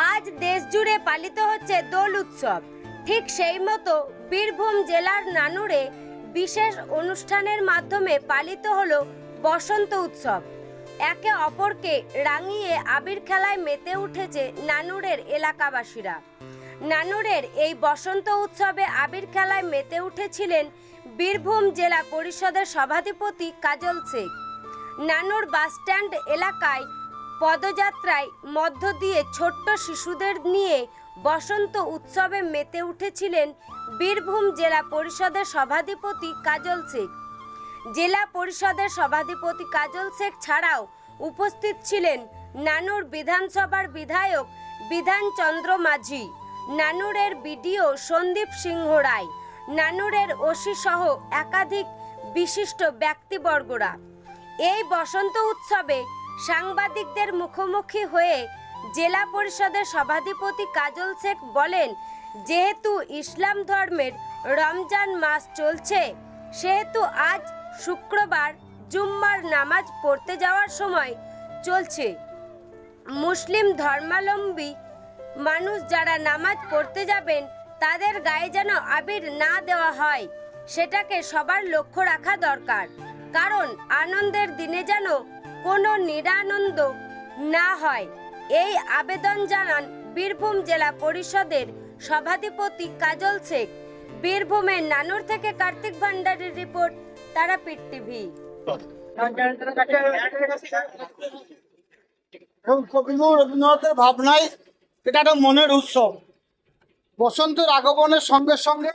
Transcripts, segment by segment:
আজ দেশ জুড়ে পালিত হচ্ছে দোল উৎসব। ঠিক সেই মতো বীরভূম জেলার নানুরে বিশেষ অনুষ্ঠানের মাধ্যমে পালিত হলো বসন্ত উৎসব। একে অপরকে রাঙিয়ে আবির খেলায় মেতে উঠেছে নানুরের এলাকাবাসীরা। নানুরের এই বসন্ত উৎসবে আবির খেলায় মেতে উঠেছিলেন বীরভূম জেলা পরিষদের সভাধিপতি কাজল শেখ। নানুর বাসস্ট্যান্ড এলাকায় পদযাত্রায় মধ্য দিয়ে ছোট্ট শিশুদের নিয়ে বসন্ত উৎসবে মেতে উঠেছিলেন বীরভূম জেলা পরিষদের সভাধিপতি কাজল শেখ। জেলা পরিষদের সভাধিপতি কাজল শেখ ছাড়াও উপস্থিত ছিলেন নানুর বিধানসভার বিধায়ক বিধানচন্দ্র মাঝি, নানুরের বিডিও সন্দীপ সিংহ রায়, নানুরের ওসি সহ একাধিক বিশিষ্ট ব্যক্তিবর্গরা। এই বসন্ত উৎসবে সাংবাদিকদের মুখোমুখি হয়ে জেলা পরিষদের সভাধিপতি কাজল শেখ বলেন, যেহেতু ইসলাম ধর্মের রমজান মাস চলছে, সেহেতু আজ শুক্রবার জুম্মার নামাজ পড়তে যাওয়ার সময় চলছে। মুসলিম ধর্মাবলম্বী মানুষ যারা নামাজ পড়তে যাবেন তাদের গায়ে যেন আবির না দেওয়া হয়, সেটাকে সবার লক্ষ্য রাখা দরকার। কারণ আনন্দের দিনে যেন কোনো নিরানন্দ না হয়, এই আবেদন জানান বীরভূম জেলা পরিষদের সভাধিপতি কাজল শেখ। বীরভূমের নানুর থেকে কার্তিক ভান্ডারীর রিপোর্ট, তারাপীঠ টিভি। রবীন্দ্রনাথের ভাবনায় এটা একটা মনের উৎসব। বসন্তের আগমনের সঙ্গে সঙ্গে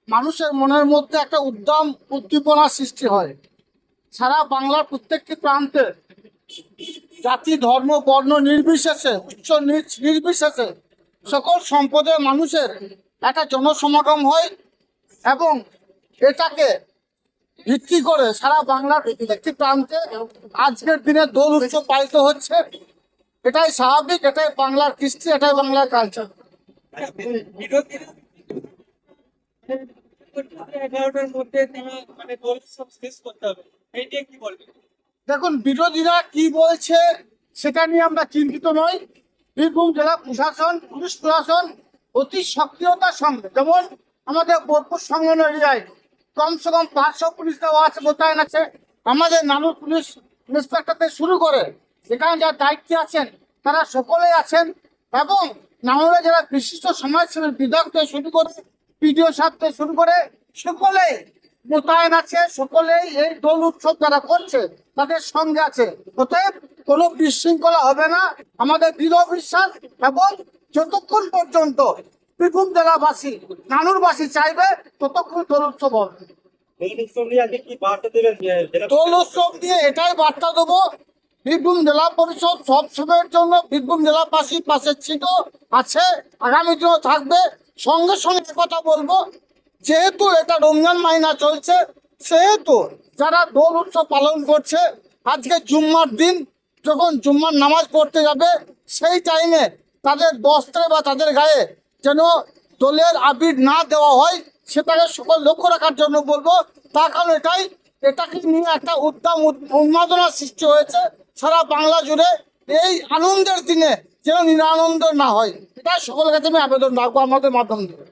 মানুষের মনের মধ্যে একটা উদ্যম উদ্দীপনা সৃষ্টি হয়। সারা বাংলার প্রত্যেকটি প্রান্তে জাতি ধর্ম বর্ণ নির্বিশেষে, উচ্চ নিচ নির্বিশেষে সকল সম্প্রদায়ের মানুষের একটা জনসমাগম হয় এবং এটাকে ভিত্তি করে সারা বাংলার প্রত্যেকটি প্রান্তে আজকের দিনে দোল উৎসব পালিত হচ্ছে। এটাই স্বাভাবিক, এটাই বাংলার কৃষ্টি, এটাই বাংলার কালচার। দেখুন, বিরোধীরা কি বলছে সেটা নিয়ে আমরা চিন্তিত নই। বীরভূম জেলা প্রশাসন, পুলিশ প্রশাসন অতি সক্রিয়তার সঙ্গে, যেমন আমাদের বোলপুর সংলগ্ন এরিয়ায় কমসে কম 500 পুলিশ দেওয়া আছে, মোতায়েন আছে। আমাদের নানুর পুলিশ ইন্সপেক্টর থেকে শুরু করে এখানে যারা দায়িত্বে আছেন তারা সকলেই আছেন এবং নানুরে যারা বিশিষ্ট সমাজসেবী বিধায়ক থেকে শুরু করে পিডিও সাহেব থেকে শুরু করে সকলেই মোতায়েন আছে। সকলেই এই দোল উৎসব যারা করছে তাদের সঙ্গে আছে। অতএব কোনো বিশৃঙ্খলা হবে না, আমাদের দৃঢ় বিশ্বাস। এবং যতক্ষণ পর্যন্ত বীরভূম জেলাবাসী নানুরবাসী চাইবে ততক্ষণ দোল উৎসব হবে। দোল উৎসব নিয়ে এটাই বার্তা দেবো, বীরভূম জেলা পরিষদ সবসময়ের জন্য বীরভূম জেলাবাসীর পাশে ছিল, আছে, আগামী দিনও থাকবে। সঙ্গে সঙ্গে কথা বলবো, যেহেতু এটা রমজান মাহিনা চলছে, সেহেতু যারা দোল উৎসব পালন করছে, আজকে জুম্মার দিন যখন জুম্মার নামাজ পড়তে যাবে সেই টাইমে তাদের বস্ত্রে বা তাদের গায়ে যেন দোলের আবির না দেওয়া হয়, সেটাকে সকল লক্ষ্য রাখার জন্য বলবো। তার কারণ এটাকে নিয়ে একটা উন্মাদনা সৃষ্টি হয়েছে সারা বাংলা জুড়ে। এই আনন্দের দিনে যেন নিরানন্দ না হয়, এটা সকলের কাছে আমি আবেদন রাখবো আমাদের মাধ্যম দিয়ে।